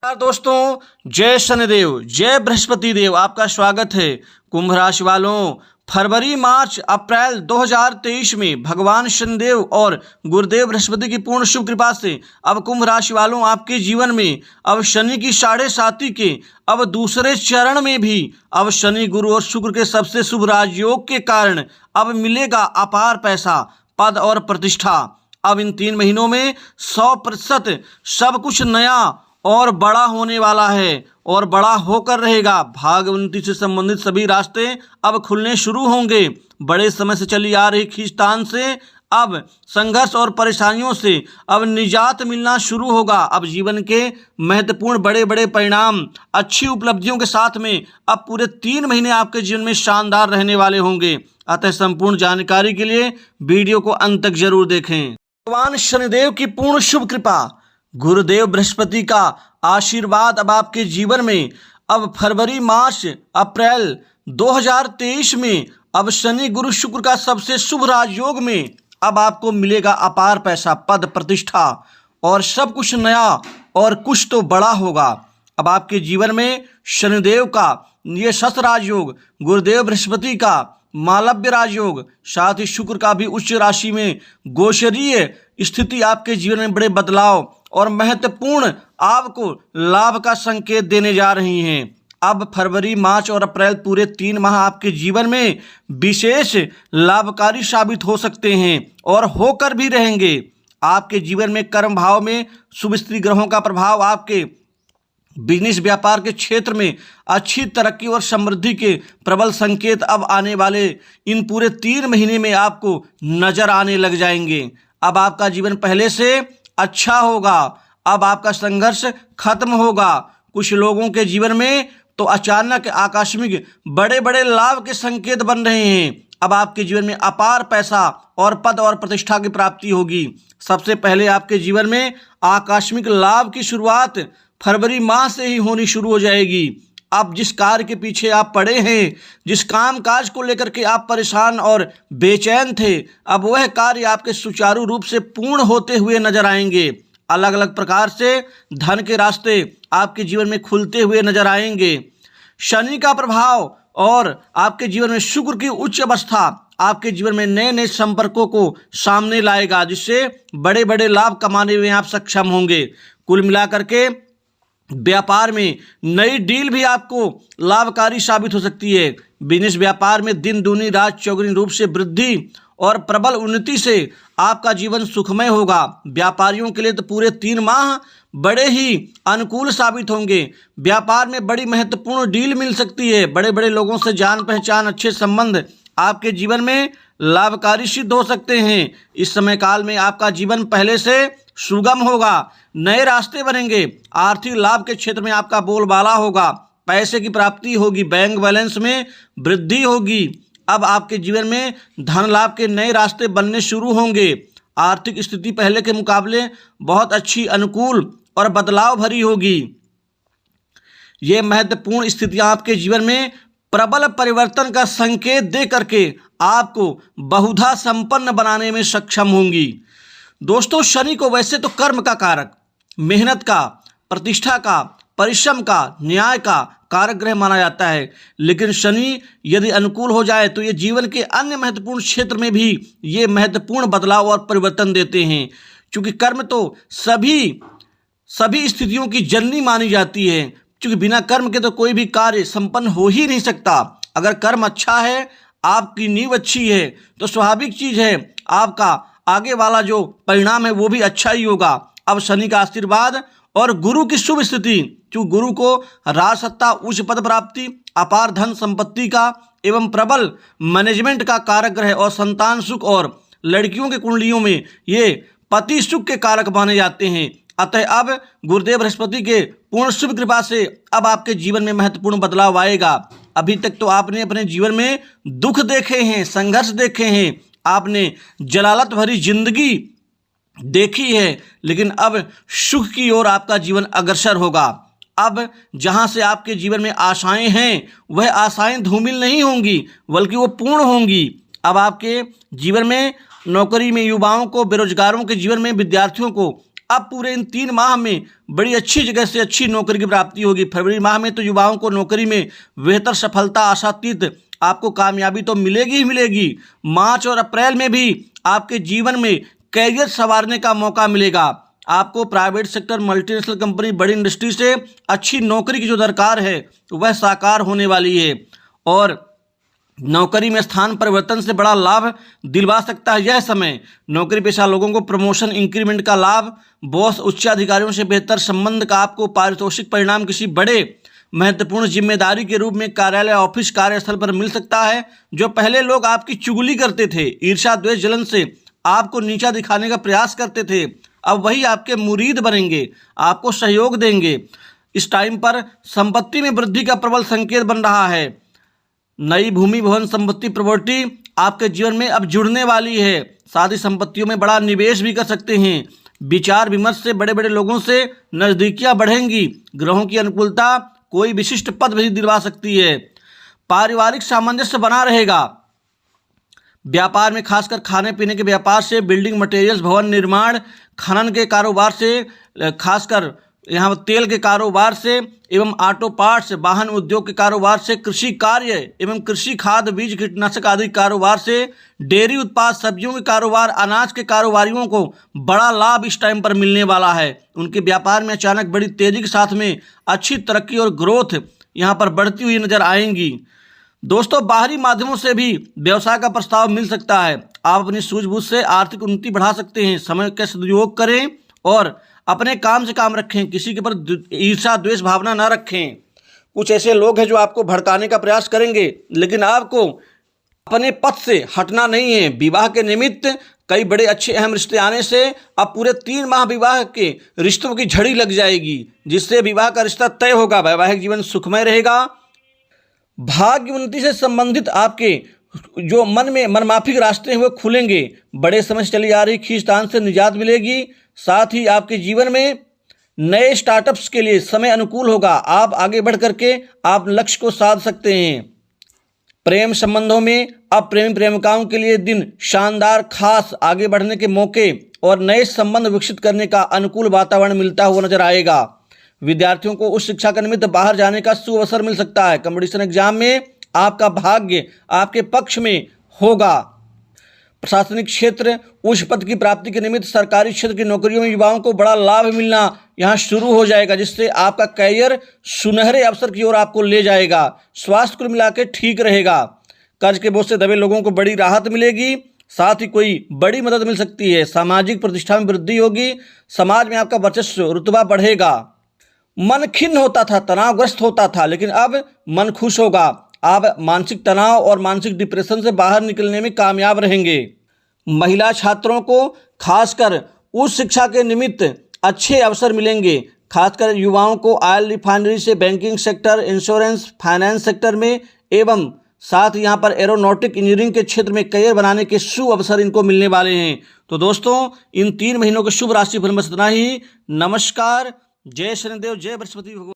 नमस्कार दोस्तों, जय शनिदेव, जय बृहस्पति देव। आपका स्वागत है। कुंभ राशि वालों, फरवरी, मार्च, अप्रैल 2023 में भगवान शनिदेव और गुरुदेव बृहस्पति की पूर्ण शुभ कृपा से अब कुंभ राशि वालों आपके जीवन में अब शनि की 7.5 के अब दूसरे चरण में भी अब शनि, गुरु और शुक्र के सबसे शुभ राजयोग के कारण अब मिलेगा अपार पैसा, पद और प्रतिष्ठा। अब इन 3 महीनों में 100% सब कुछ नया और बड़ा होने वाला है और बड़ा होकर रहेगा। भाग्य उन्नति से संबंधित सभी रास्ते अब खुलने शुरू होंगे। बड़े समय से चली आ रही खींचतान से अब संघर्ष और परेशानियों से अब निजात मिलना शुरू होगा। अब जीवन के महत्वपूर्ण बड़े बड़े परिणाम अच्छी उपलब्धियों के साथ में अब पूरे 3 महीने आपके जीवन में शानदार रहने वाले होंगे। अतः संपूर्ण जानकारी के लिए वीडियो को अंत तक जरूर देखें। भगवान शनिदेव की पूर्ण शुभ कृपा, गुरुदेव बृहस्पति का आशीर्वाद अब आपके जीवन में अब फरवरी, मार्च, अप्रैल 2023 में अब शनि, गुरु, शुक्र का सबसे शुभ राजयोग में अब आपको मिलेगा अपार पैसा, पद, प्रतिष्ठा और सब कुछ नया और कुछ तो बड़ा होगा। अब आपके जीवन में शनिदेव का ये शश राजयोग, गुरुदेव बृहस्पति का मालव्य राजयोग, साथ ही शुक्र का भी उच्च राशि में गोचरीय स्थिति आपके जीवन में बड़े बदलाव और महत्वपूर्ण आपको लाभ का संकेत देने जा रही हैं। अब फरवरी, मार्च और अप्रैल पूरे 3 माह आपके जीवन में विशेष लाभकारी साबित हो सकते हैं और होकर भी रहेंगे। आपके जीवन में कर्म भाव में शुभ स्त्री ग्रहों का प्रभाव आपके बिजनेस व्यापार के क्षेत्र में अच्छी तरक्की और समृद्धि के प्रबल संकेत अब आने वाले इन पूरे 3 महीने में आपको नजर आने लग जाएंगे। अब आपका जीवन पहले से अच्छा होगा। अब आपका संघर्ष खत्म होगा। कुछ लोगों के जीवन में तो अचानक आकस्मिक बड़े बड़े लाभ के संकेत बन रहे हैं। अब आपके जीवन में अपार पैसा और पद और प्रतिष्ठा की प्राप्ति होगी। सबसे पहले आपके जीवन में आकस्मिक लाभ की शुरुआत फरवरी माह से ही होनी शुरू हो जाएगी। अब जिस कार्य के पीछे आप पड़े हैं, जिस काम काज को लेकर के आप परेशान और बेचैन थे, अब वह कार्य आपके सुचारू रूप से पूर्ण होते हुए नजर आएंगे। अलग अलग प्रकार से धन के रास्ते आपके जीवन में खुलते हुए नजर आएंगे। शनि का प्रभाव और आपके जीवन में शुक्र की उच्च अवस्था आपके जीवन में नए नए संपर्कों को सामने लाएगा, जिससे बड़े बड़े लाभ कमाने में आप सक्षम होंगे। कुल मिलाकर के व्यापार में नई डील भी आपको लाभकारी साबित हो सकती है। बिजनेस व्यापार में दिन दूनी रात चौगुनी रूप से वृद्धि और प्रबल उन्नति से आपका जीवन सुखमय होगा। व्यापारियों के लिए तो पूरे 3 माह बड़े ही अनुकूल साबित होंगे। व्यापार में बड़ी महत्वपूर्ण डील मिल सकती है। बड़े बड़े लोगों से जान पहचान, अच्छे संबंध आपके जीवन में लाभकारी सिद्ध हो सकते हैं। इस समय काल में आपका जीवन पहले से सुगम होगा। नए रास्ते बनेंगे। आर्थिक लाभ के क्षेत्र में आपका बोलबाला होगा। पैसे की प्राप्ति होगी। बैंक बैलेंस में वृद्धि होगी। अब आपके जीवन में धन लाभ के नए रास्ते बनने शुरू होंगे। आर्थिक स्थिति पहले के मुकाबले बहुत अच्छी, अनुकूल और बदलाव भरी होगी। ये महत्वपूर्ण स्थितियां आपके जीवन में प्रबल परिवर्तन का संकेत दे करके आपको बहुधा संपन्न बनाने में सक्षम होंगी। दोस्तों, शनि को वैसे तो कर्म का कारक, मेहनत का, प्रतिष्ठा का, परिश्रम का, न्याय का कारक ग्रह माना जाता है। लेकिन शनि यदि अनुकूल हो जाए तो ये जीवन के अन्य महत्वपूर्ण क्षेत्र में भी ये महत्वपूर्ण बदलाव और परिवर्तन देते हैं। क्योंकि कर्म तो सभी स्थितियों की जननी मानी जाती है। क्योंकि बिना कर्म के तो कोई भी कार्य संपन्न हो ही नहीं सकता। अगर कर्म अच्छा है, आपकी नींव अच्छी है, तो स्वाभाविक चीज है आपका आगे वाला जो परिणाम है वो भी अच्छा ही होगा। अब शनि का आशीर्वाद और गुरु की शुभ स्थिति, जो गुरु को राज सत्ता, उच्च पद प्राप्ति, अपार धन संपत्ति का एवं प्रबल मैनेजमेंट का कारक ग्रह और संतान सुख और लड़कियों के कुंडलियों में ये पति सुख के कारक माने जाते हैं। अतः अब गुरुदेव बृहस्पति के पूर्ण शुभ कृपा से अब आपके जीवन में महत्वपूर्ण बदलाव आएगा। अभी तक तो आपने अपने जीवन में दुख देखे हैं, संघर्ष देखे हैं, आपने जलालत भरी जिंदगी देखी है, लेकिन अब सुख की ओर आपका जीवन अग्रसर होगा। अब जहां से आपके जीवन में आशाएं हैं, वह आशाएं धूमिल नहीं होंगी, बल्कि वो पूर्ण होंगी। अब आपके जीवन में नौकरी में युवाओं को, बेरोजगारों के जीवन में, विद्यार्थियों को अब पूरे इन 3 माह में बड़ी अच्छी जगह से अच्छी नौकरी की प्राप्ति होगी। फरवरी माह में तो युवाओं को नौकरी में बेहतर सफलता, आशातीत आपको कामयाबी तो मिलेगी ही मिलेगी। मार्च और अप्रैल में भी आपके जीवन में कैरियर संवारने का मौका मिलेगा। आपको प्राइवेट सेक्टर, मल्टीनेशनल कंपनी, बड़ी इंडस्ट्री से अच्छी नौकरी की जो दरकार है वह साकार होने वाली है और नौकरी में स्थान परिवर्तन से बड़ा लाभ दिलवा सकता है। यह समय नौकरी पेशा लोगों को प्रमोशन, इंक्रीमेंट का लाभ, बॉस, उच्च अधिकारियों से बेहतर संबंध का आपको पारितोषिक परिणाम किसी बड़े महत्वपूर्ण जिम्मेदारी के रूप में कार्यालय, ऑफिस, कार्यस्थल पर मिल सकता है। जो पहले लोग आपकी चुगली करते थे, ईर्ष्या, द्वेष, जलन से आपको नीचा दिखाने का प्रयास करते थे, अब वही आपके मुरीद बनेंगे, आपको सहयोग देंगे। इस टाइम पर संपत्ति में वृद्धि का प्रबल संकेत बन रहा है। नई भूमि, भवन, संपत्ति, प्रॉपर्टी आपके जीवन में अब जुड़ने वाली है। साथ ही संपत्तियों में बड़ा निवेश भी कर सकते हैं। विचार विमर्श से बड़े बड़े लोगों से नजदीकियां बढ़ेंगी। ग्रहों की अनुकूलता कोई विशिष्ट पद भी दिलवा सकती है। पारिवारिक सामंजस्य बना रहेगा। व्यापार में खासकर खाने पीने के व्यापार से, बिल्डिंग मटेरियल्स, भवन निर्माण, खनन के कारोबार से, खासकर यहाँ तेल के कारोबार से एवं ऑटो पार्ट्स, वाहन उद्योग के कारोबार से, कृषि कार्य एवं कृषि खाद, बीज, कीटनाशक आदि कारोबार से, डेयरी उत्पाद, सब्जियों के कारोबार, अनाज के कारोबारियों को बड़ा लाभ इस टाइम पर मिलने वाला है। उनके व्यापार में अचानक बड़ी तेजी के साथ में अच्छी तरक्की और ग्रोथ यहाँ पर बढ़ती हुई नजर आएंगी। दोस्तों, बाहरी माध्यमों से भी व्यवसाय का प्रस्ताव मिल सकता है। आप अपनी सूझबूझ से आर्थिक उन्नति बढ़ा सकते हैं। समय का सदुपयोग करें और अपने काम से काम रखें। किसी के ऊपर ईर्ष्या, द्वेष भावना ना रखें। कुछ ऐसे लोग हैं जो आपको भड़काने का प्रयास करेंगे, लेकिन आपको अपने पथ से हटना नहीं है। विवाह के निमित्त कई बड़े अच्छे अहम रिश्ते आने से अब पूरे 3 माह विवाह के रिश्तों की झड़ी लग जाएगी, जिससे विवाह का रिश्ता तय होगा। वैवाहिक जीवन सुखमय रहेगा। भाग्य उन्नति से संबंधित आपके जो मन में मनमाफिक रास्ते हैं वो खुलेंगे। बड़े समय से चली आ रही खींचतान से निजात मिलेगी। साथ ही आपके जीवन में नए स्टार्टअप्स के लिए समय अनुकूल होगा। आप आगे बढ़ करके आप लक्ष्य को साध सकते हैं। प्रेम संबंधों में अब प्रेमी प्रेमिकाओं के लिए दिन शानदार, खास आगे बढ़ने के मौके और नए संबंध विकसित करने का अनुकूल वातावरण मिलता हुआ नजर आएगा। विद्यार्थियों को उच्च शिक्षा के निमित्त बाहर जाने का सुअवसर मिल सकता है। कंपटीशन एग्जाम में आपका भाग्य आपके पक्ष में होगा। प्रशासनिक क्षेत्र, उच्च पद की प्राप्ति के निमित्त सरकारी क्षेत्र की नौकरियों में युवाओं को बड़ा लाभ मिलना यहाँ शुरू हो जाएगा, जिससे आपका कैरियर सुनहरे अवसर की ओर आपको ले जाएगा। स्वास्थ्य कुल मिला के ठीक रहेगा। कर्ज के बोझ से दबे लोगों को बड़ी राहत मिलेगी। साथ ही कोई बड़ी मदद मिल सकती है। सामाजिक प्रतिष्ठा में वृद्धि होगी। समाज में आपका वर्चस्व, रुतबा बढ़ेगा। मन खिन्न होता था, तनावग्रस्त होता था, लेकिन अब मन खुश होगा। आप मानसिक तनाव और मानसिक डिप्रेशन से बाहर निकलने में कामयाब रहेंगे। महिला छात्रों को खासकर उच्च शिक्षा के निमित्त अच्छे अवसर मिलेंगे। खासकर युवाओं को ऑयल रिफाइनरी से, banking sector, insurance, finance sector में एवं साथ यहाँ पर एरोनॉटिक इंजीनियरिंग के क्षेत्र में करियर बनाने के शुभ अवसर इनको मिलने वाले हैं। तो दोस्तों, इन 3 महीनों के शुभ राशि फल में इतना ही। नमस्कार। जय शनिदेव, जय बृहस्पति भगवान।